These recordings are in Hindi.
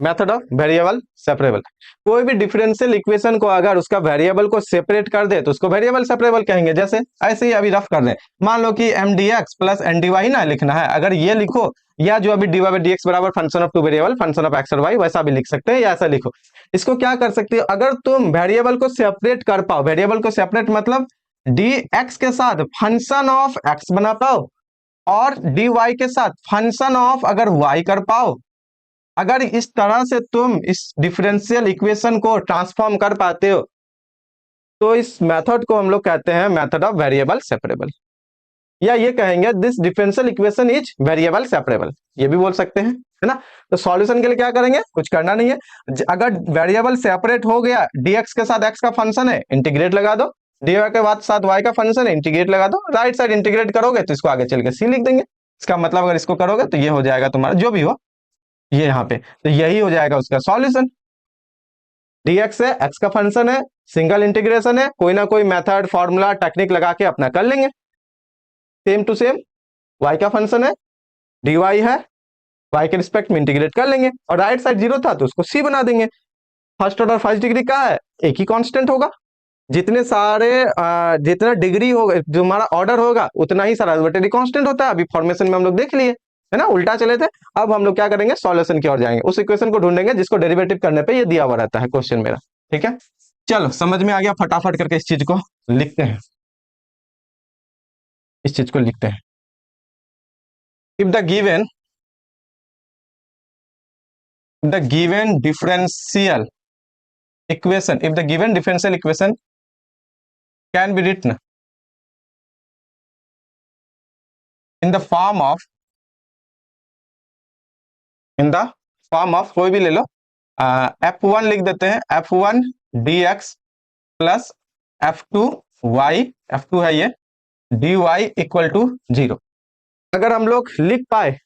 Method of variable separable. कोई भी डिफरेंशियल इक्वेशन को अगर उसका वेरिएबल को सेपरेट कर दे तो उसको वेरिएबल सेपरेबल कहेंगे। जैसे ऐसे ही अभी रफ कर दें, मान लो कि M D x plus N D Y ना लिखना है, अगर ये लिखो, या जो अभी डी वाई डी एक्स बराबर function of two variable function of X और वाई, वैसा भी लिख सकते हैं या ऐसा लिखो। इसको क्या कर सकते हो, अगर तुम वेरिएबल को सेपरेट कर पाओ, वेरिएबल को सेपरेट मतलब डी एक्स के साथ फंक्शन ऑफ एक्स बना पाओ और डी वाई के साथ फंक्शन ऑफ अगर वाई कर पाओ, अगर इस तरह से तुम इस डिफरेंशियल इक्वेशन को ट्रांसफॉर्म कर पाते हो तो इस मेथड को हम लोग कहते हैं मेथड ऑफ वेरिएबल सेपरेबल, या ये कहेंगे this differential equation is variable separable, ये भी बोल सकते हैं, है ना। तो सॉल्यूशन के लिए क्या करेंगे, कुछ करना नहीं है, अगर वेरिएबल सेपरेट हो गया, dx के साथ x का फंक्शन है इंटीग्रेट लगा दो, dy के बाद साथ y का फंक्शन है इंटीग्रेट लगा दो, राइट साइड इंटीग्रेट करोगे तो इसको आगे चल के c लिख देंगे। इसका मतलब अगर इसको करोगे तो ये हो जाएगा तुम्हारा जो भी हो ये यहाँ पे, तो यही हो जाएगा उसका सॉल्यूशन। dx है, x का फंक्शन है, सिंगल इंटीग्रेशन है, कोई ना कोई मेथड फॉर्मूला टेक्निक लगा के अपना कर लेंगे। सेम टू सेम y का फंक्शन है, dy है, y के रिस्पेक्ट में इंटीग्रेट कर लेंगे, और राइट साइड जीरो था तो उसको c बना देंगे। फर्स्ट ऑर्डर फर्स्ट डिग्री का है, एक ही कांस्टेंट होगा, जितने सारे जितना डिग्री होगा जो हमारा ऑर्डर होगा उतना ही सारा आर्बिट्रेरी कांस्टेंट होता है। अभी फॉर्मेशन में हम लोग देख लिए, है ना, उल्टा चले थे। अब हम लोग क्या करेंगे, सॉल्यूशन की ओर जाएंगे, उस इक्वेशन को ढूंढेंगे जिसको डेरिवेटिव करने पे ये दिया हुआ रहता है क्वेश्चन मेरा। ठीक है, चलो समझ में आ गया, फटाफट करके इस चीज को लिखते हैं, इस चीज को लिखते हैं। If the given differential equation, if the given differential equation can be written in the form of कोई भी ले लो, f1 लिख देते हैं, f1 dx plus f2 y, f2 है ये, dy इक्वल टू 0। अगर हम लोग लिख पाए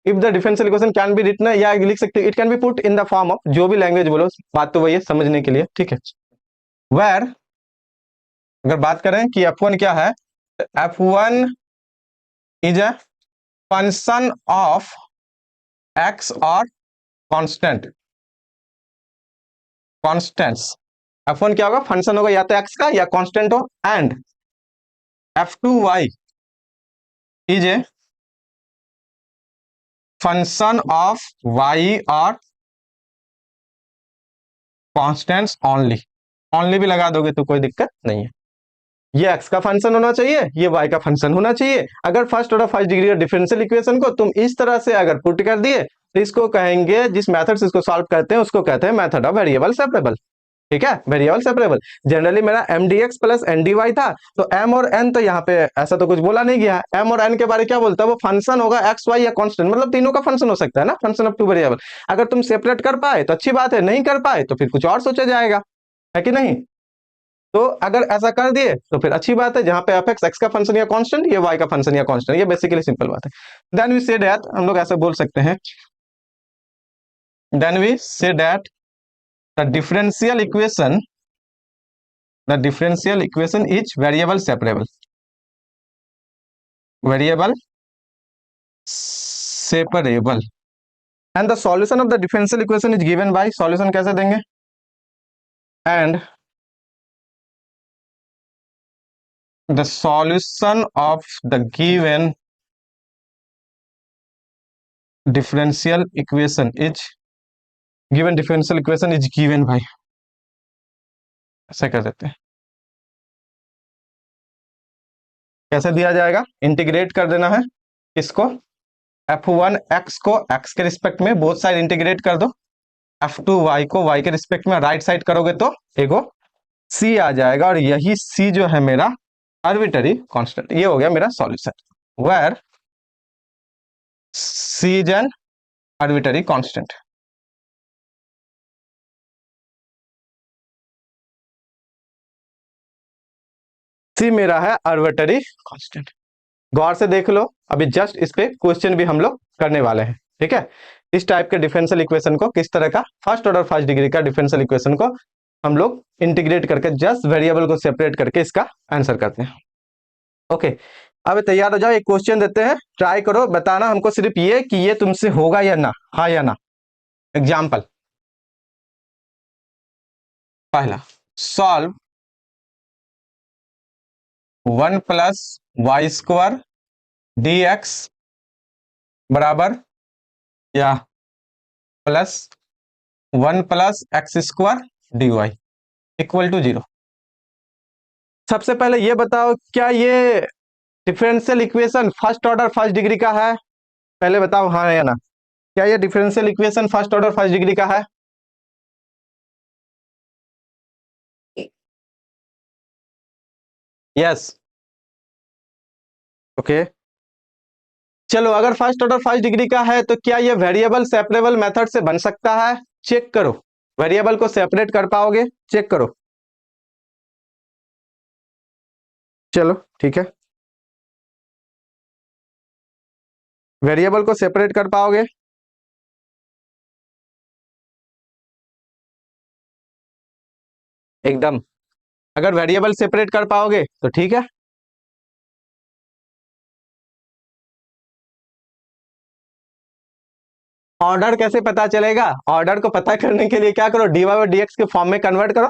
if the differential equation can be written, या लिख सकते it can be put in the form of, जो भी लैंग्वेज बोलो, बात तो वही है समझने के लिए। ठीक है, वेर अगर बात करें कि f1 क्या है, f1 is a function of x और कॉन्स्टेंट्स। f1 क्या होगा, फंक्शन होगा या तो x का या कांस्टेंट हो, and f2y is a function of y और कांस्टेंट्स ओनली भी लगा दोगे तो कोई दिक्कत नहीं है। ये x का फंक्शन होना चाहिए, ये y का फंक्शन होना चाहिए। अगर first order first degree differential equation को तुम इस तरह से अगर पुट कर दिए तो इसको कहेंगे, जिस मेथड से इसको सॉल्व करते हैं उसको कहते हैं मेथड ऑफ वेरिएबल सेपरेबल। ठीक है, वेरिएबल सेपरेबल। जनरली मेरा M D x plus N D Y था, तो एम और एन तो यहाँ पे ऐसा तो कुछ बोला नहीं गया। एम और एन के बारे में क्या बोलता है, वो फंक्शन होगा एक्स वाई या कांस्टेंट, मतलब तीनों का फंक्शन हो सकता है ना, फंक्शन ऑफ टू वेरिएबल। अगर तुम सेपरेट कर पाए तो अच्छी बात है, नहीं कर पाए तो फिर कुछ और सोचा जाएगा, है कि नहीं। तो अगर ऐसा कर दिए तो फिर अच्छी बात है, जहां पे एफ एक्स का फंक्शन या कांस्टेंट, ये वाई का फंक्शन या कांस्टेंट, ये बेसिकली सिंपल बात है। देन वी से दैट, हम लोग ऐसा बोल सकते हैं, then we say that the differential equation is variable separable, and the solution of the differential equation is given by, solution कैसे देंगे, and the solution of the given differential equation is given by, ऐसा कर देते हैं। कैसे दिया जाएगा, इंटीग्रेट कर देना है इसको, f1 x को x के रिस्पेक्ट में बोथ साइड इंटीग्रेट कर दो, f2 y को y के रिस्पेक्ट में राइट साइड करोगे तो एगो c आ जाएगा, और यही c जो है मेरा आर्बिट्ररी कांस्टेंट। ये हो गया मेरा solution, where c is an arbitrary constant. c मेरा है आर्बिट्ररी कांस्टेंट। गौर से देख लो, अभी जस्ट इस पे क्वेश्चन भी हम लोग करने वाले हैं। ठीक है, इस टाइप के डिफरेंशियल इक्वेशन को, किस तरह का फर्स्ट ऑर्डर फर्स्ट डिग्री का डिफरेंशियल इक्वेशन को हम लोग इंटीग्रेट करके जस्ट वेरिएबल को सेपरेट करके इसका आंसर करते हैं। ओके, अब तैयार हो जाओ, एक क्वेश्चन देते हैं, ट्राई करो बताना हमको सिर्फ ये कि ये तुमसे होगा या ना, हाँ या ना। एग्जाम्पल, पहला सॉल्व 1 + y² dx बराबर या +1 + x² dy इक्वल टू 0। सबसे पहले ये बताओ, क्या ये differential equation first order first degree का है? पहले बताओ हाँ या ना। क्या ये differential equation first order first degree का है? यस। ओके, चलो अगर फर्स्ट ऑर्डर फर्स्ट डिग्री का है तो क्या ये वेरिएबल सेपरेबल मेथड से बन सकता है? चेक करो, वेरिएबल को सेपरेट कर पाओगे? चेक करो। चलो ठीक है, वेरिएबल को सेपरेट कर पाओगे? एकदम, अगर वेरिएबल सेपरेट कर पाओगे तो ठीक है। ऑर्डर कैसे पता चलेगा? ऑर्डर को पता करने के लिए क्या करो, dy और dx के फॉर्म में कन्वर्ट करो।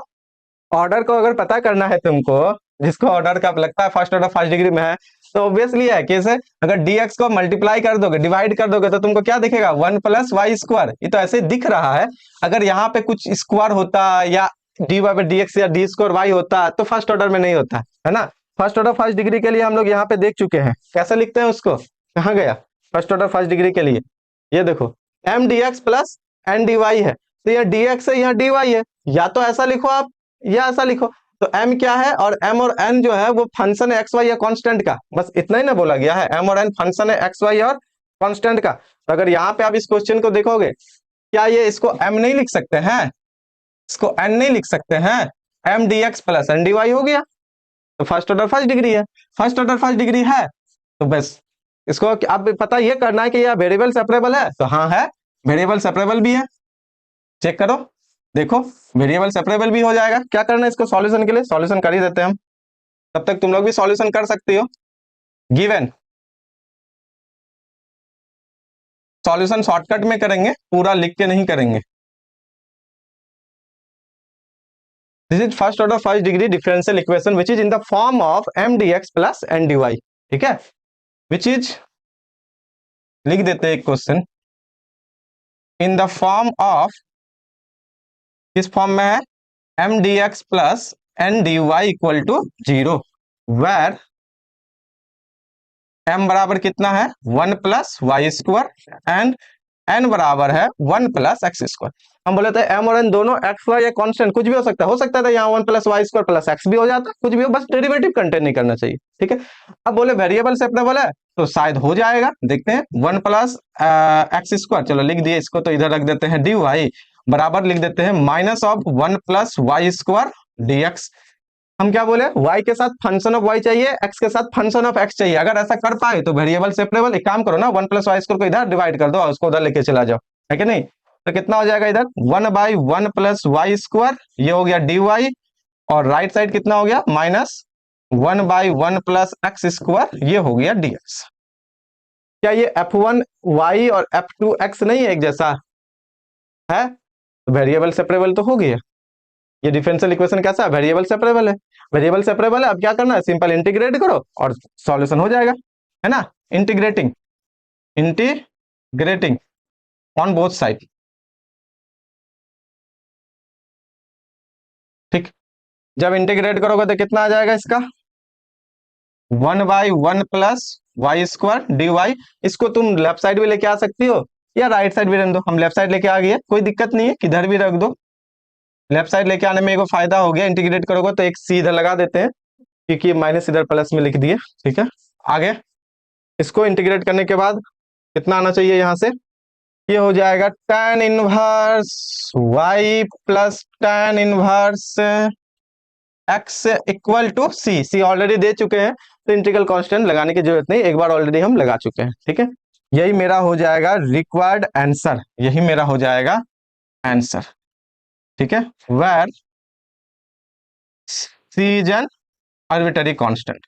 ऑर्डर को अगर पता करना है तुमको, जिसको ऑर्डर का लगता है फर्स्ट ऑर्डर फर्स्ट डिग्री में है, तो ऑब्वियसली है कैसे, अगर dx को मल्टीप्लाई कर दोगे, डिवाइड कर दोगे, तो तुमको क्या दिखेगा? 1 + y²। ये तो ऐसे दिख रहा है। अगर यहाँ पे कुछ स्क्वायर होता या dy/dx या d² y होता तो फर्स्ट ऑर्डर में नहीं होता, है ना। फर्स्ट ऑर्डर फर्स्ट डिग्री के लिए हम लोग यहाँ पे देख चुके हैं, कैसे लिखते हैं उसको, कहाँ गया फर्स्ट ऑर्डर फर्स्ट डिग्री के लिए। ये देखो mdx + ndy है, तो यह dx है, यह dy है। या तो ऐसा लिखो आप, या ऐसा लिखो। तो m क्या है, और m और n जो है वो फंक्शन है एक्स वाई या कांस्टेंट का, बस इतना ही ना बोला गया है, m और n फंक्शन है एक्स वाई और कांस्टेंट का। तो अगर यहाँ पे आप इस क्वेश्चन को देखोगे, क्या ये इसको m नहीं लिख सकते हैं? इसको n नहीं लिख सकते हैं? mdx + ndy हो गया, तो फर्स्ट ऑर्डर फर्स्ट डिग्री है। फर्स्ट ऑर्डर फर्स्ट डिग्री है तो बस इसको अब पता ये करना है कि यह वेरिएबल सेपरेबल है, तो हाँ है, वेरिएबल सेपरेबल भी है। चेक करो, देखो वेरिएबल सेपरेबल भी हो जाएगा। क्या करना है इसको सॉल्यूशन के लिए, सॉल्यूशन कर ही देते हैं हम, तब तक तुम लोग भी सॉल्यूशन कर सकते हो। गिवन सॉल्यूशन शॉर्टकट में करेंगे, पूरा लिख के नहीं करेंगे। This is first order first degree differential equation which is in the form of mdx + ndy। ठीक है, विच इज, लिख देते हैं एक question, in the form of, किस फॉर्म में है, mdx + ndy equal to 0, where m बराबर कितना है, 1 + y² एंड n बराबर है 1 + x²। हम बोले थे m और n दोनों x y या कांस्टेंट कुछ भी हो सकता था, यहाँ 1 + y² + x भी हो जाता, कुछ भी हो, बस डेरिवेटिव कंटेन नहीं करना चाहिए। ठीक है, अब बोले वेरिएबल सेपरेबल है तो शायद हो जाएगा, देखते हैं। 1 + x², चलो लिख दिए इसको, तो इधर रख देते हैं dy बराबर, लिख देते हैं -1 + y² dx। हम क्या बोले, y के साथ फंक्शन ऑफ y चाहिए, x के साथ फंक्शन ऑफ x चाहिए। अगर ऐसा कर पाए तो वेरिएबल सेपरेबल। एक काम करो ना, 1 + y² को इधर डिवाइड कर दो और उसको उधर लेके चला जाओ, है कि नहीं। तो कितना हो जाएगा इधर, 1/1 + y², ये हो गया dy, और राइट साइड कितना हो गया, -1/1 + x², ये हो गया dx। क्या ये f1y और f2x नहीं है एक जैसा है? वेरिएबल सेपरेबल तो हो गया। ये डिफरेंशियल इक्वेशन कैसा है, वेरिएबल सेपरेबल है। वेरिएबल सेपरेबल है, अब क्या करना है, सिंपल इंटीग्रेट करो और सॉल्यूशन हो जाएगा, है ना। Integrating, integrating on both side. ठीक, जब इंटीग्रेट करोगे तो कितना आ जाएगा इसका, 1/1 + y² dy। इसको तुम लेफ्ट साइड भी लेके आ सकती हो या राइट साइड भी रख दो। हम लेफ्ट साइड लेके आ गए, कोई दिक्कत नहीं है, किधर भी रख दो। लेफ्ट साइड लेके आने में एक फायदा हो गया, इंटीग्रेट करोगे तो एक सी इधर लगा देते हैं, क्योंकि माइनस इधर प्लस में लिख दिए। ठीक है, आगे इसको इंटीग्रेट करने के बाद कितना आना चाहिए यहाँ से, ये हो जाएगा tan inverse y + tan inverse x equal to C already दे चुके हैं, तो इंटीग्रल कांस्टेंट लगाने की जरूरत नहीं, एक बार ऑलरेडी हम लगा चुके हैं। ठीक है, यही मेरा हो जाएगा रिक्वायर्ड आंसर, यही मेरा हो जाएगा आंसर। ठीक है, where c is an arbitrary constant.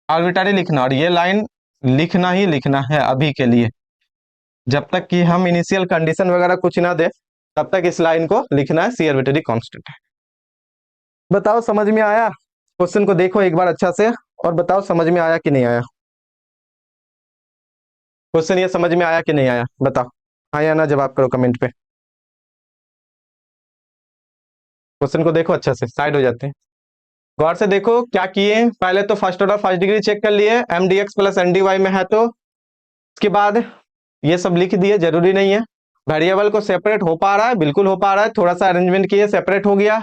Arbitrary लिखना, और ये लाइन लिखना ही लिखना है अभी के लिए, जब तक कि हम इनिशियल कंडीशन वगैरह कुछ ना दे, तब तक इस लाइन को लिखना है, सी आर्बिट्ररी कांस्टेंट है। बताओ समझ में आया? क्वेश्चन को देखो एक बार अच्छा से और बताओ समझ में आया कि नहीं आया। क्वेश्चन ये समझ में आया कि नहीं आया बताओ। हाँ या ना जवाब करो कमेंट पे। क्वेश्चन को देखो अच्छा से, साइड हो जाते हैं। गौर से देखो क्या किए, पहले तो first order first degree check कर लिए, m D x plus N D y में है तो उसके बाद ये सब लिख दिए, जरूरी नहीं है। वेरिएबल को सेपरेट हो पा रहा है, बिल्कुल हो पा रहा है, थोड़ा सा अरेंजमेंट किए सेपरेट हो गया।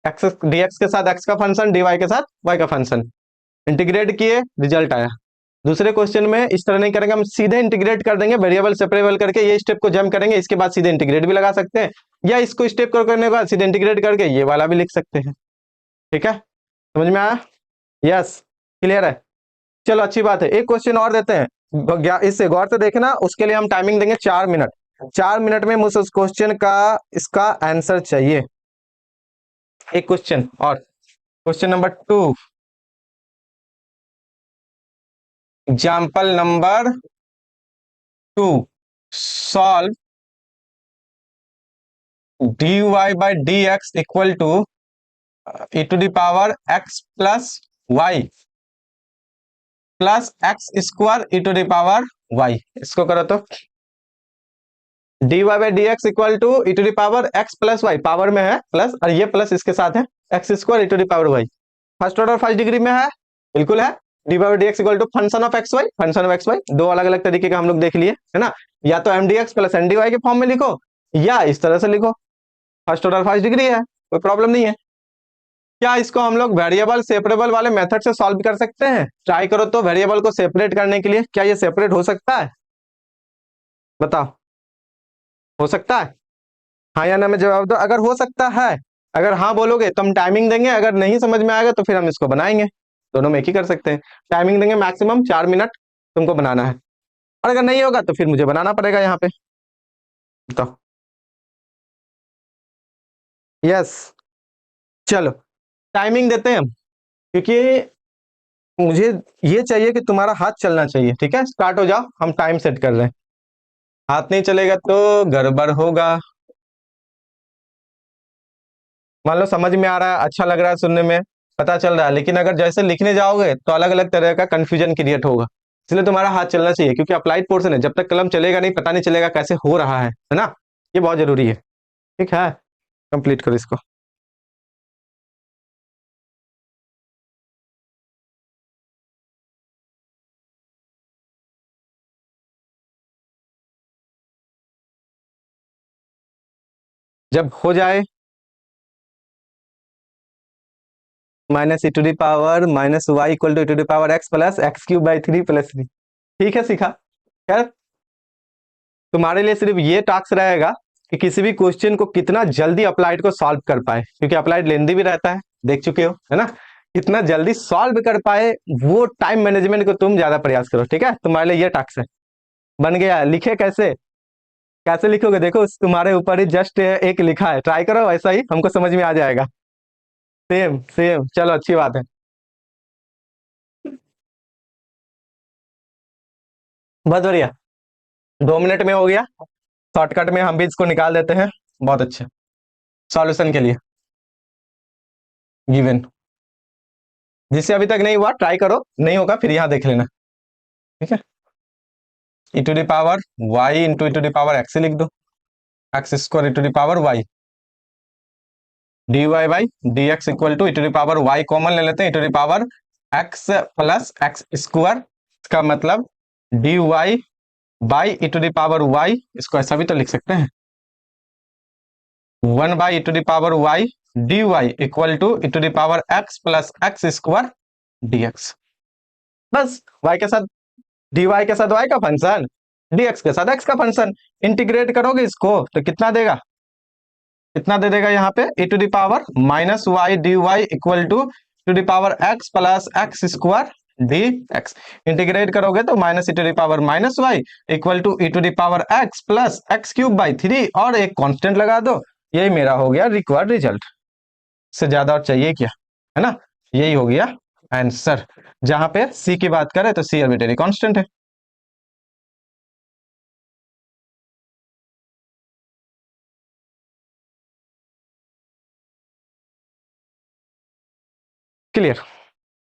एक्स डी एक्स के साथ एक्स का फंक्शन, डी वाई के साथ वाई का फंक्शन, इंटीग्रेट किए, रिजल्ट आया। दूसरे क्वेश्चन में इस तरह नहीं करेंगे, हम सीधे इंटीग्रेट कर देंगे, वेरिएबल सेपरेबल करके ये स्टेप को जम करेंगे, इसके बाद सीधे इंटीग्रेट भी लगा सकते हैं, या इसको स्टेप को करने के बाद सीधे इंटीग्रेट करके ये वाला भी लिख सकते हैं। ठीक है, समझ में आया? यस, क्लियर है। चलो अच्छी बात है, एक क्वेश्चन और देते हैं, इससे गौर से देखना, उसके लिए हम टाइमिंग देंगे 4 मिनट। 4 मिनट में मुझे उस क्वेश्चन का इसका आंसर चाहिए। एक क्वेश्चन और, question number 2, example number 2, solve dy by dx equal to e to the power x plus y plus x square e to the power y। इसको करो तो dy by d x equal to e to the power x plus y, power में है प्लस, और ये प्लस इसके साथ है x square e to the power y. First order first degree में है, बिल्कुल है। D by d x equal to function of x y, function of x y, दो अलग अलग तरीके का हम लोग देख लिए है ना। या तो m D x plus N D y के फॉर्म में लिखो, या इस तरह से लिखो, फर्स्ट ऑर्डर फर्स्ट डिग्री है, कोई प्रॉब्लम नहीं है। क्या इसको हम लोग वेरिएबल सेपरेबल वाले मेथड से सॉल्व कर सकते हैं? ट्राई करो तो, वेरिएबल को सेपरेट करने के लिए क्या ये सेपरेट हो सकता है? बताओ, हो सकता है? हाँ या ना में जवाब दो, अगर हो सकता है। अगर हाँ बोलोगे तो हम टाइमिंग देंगे, अगर नहीं समझ में आएगा तो फिर हम इसको बनाएंगे। दोनों में एक ही कर सकते हैं। टाइमिंग देंगे मैक्सिमम 4 मिनट, तुमको बनाना है, और अगर नहीं होगा तो फिर मुझे बनाना पड़ेगा यहाँ पे। बताओ। यस, चलो टाइमिंग देते हैं हम, क्योंकि मुझे ये चाहिए कि तुम्हारा हाथ चलना चाहिए। ठीक है, स्टार्ट हो जाओ, हम टाइम सेट कर रहे हैं। हाथ नहीं चलेगा तो गड़बड़ होगा। मान लो समझ में आ रहा है, अच्छा लग रहा है सुनने में, पता चल रहा है, लेकिन अगर जैसे लिखने जाओगे तो अलग अलग तरह का कंफ्यूजन क्रिएट होगा। इसलिए तुम्हारा हाथ चलना चाहिए, क्योंकि अप्लाइड पोर्शन है, जब तक कलम चलेगा नहीं, पता नहीं चलेगा कैसे हो रहा है ना। ये बहुत जरूरी है। ठीक है, कंप्लीट करो इसको। जब हो जाए, minus e to the power minus y equal to e to the power x plus x cube by 3 plus 3। ठीक है, सीखा। खैर, तुम्हारे लिए सिर्फ ये टास्क रहेगा कि किसी भी क्वेश्चन को कितना जल्दी अप्लाइड को सॉल्व कर पाए, क्योंकि अप्लाइड लेंदी भी रहता है, देख चुके हो है ना। कितना जल्दी सॉल्व कर पाए, वो टाइम मैनेजमेंट को तुम ज्यादा प्रयास करो। ठीक है, तुम्हारे लिए ये टास्क है। बन गया, लिखे कैसे? कैसे लिखोगे देखो, तुम्हारे ऊपर ही जस्ट एक लिखा है, ट्राई करो ऐसा ही, हमको समझ में आ जाएगा। सेम सेम, चलो अच्छी बात है। बहुत बढ़िया, 2 मिनट में हो गया। शॉर्टकट में हम भी इसको निकाल देते हैं। बहुत अच्छे, सॉल्यूशन के लिए गिवन, जिससे अभी तक नहीं हुआ ट्राई करो, नहीं होगा फिर यहाँ देख लेना। ठीक है, e to the power y into e to the power x लिख दो, x square e to the power y, d y by d x equal to e to the power y common ले लेते हैं, e to the power x plus x square, इसका मतलब d y by e to the power y, इसको ऐसा भी तो लिख सकते हैं, 1 by e to the power y d y equal to e to the power x plus x square d x. बस, वाई के साथ डी वाई के साथ वाई का फंक्शन, डी एक्स के साथ एक्स का फंक्शन, इंटीग्रेट करोगे इसको तो कितना देगा, कितना दे देगा यहाँ पे, e to the power minus y d y equal to the power x plus x square d x. Integrate करोगे तो minus e to the power minus y equal to e to the power x plus x cube by 3, और एक कांस्टेंट लगा दो। यही मेरा हो गया रिक्वायर्ड रिजल्ट, से ज्यादा और चाहिए क्या, है ना। यही हो गया आंसर। जहां पे सी की बात करें तो सी आर्बिट्रेरी कांस्टेंट है। क्लियर।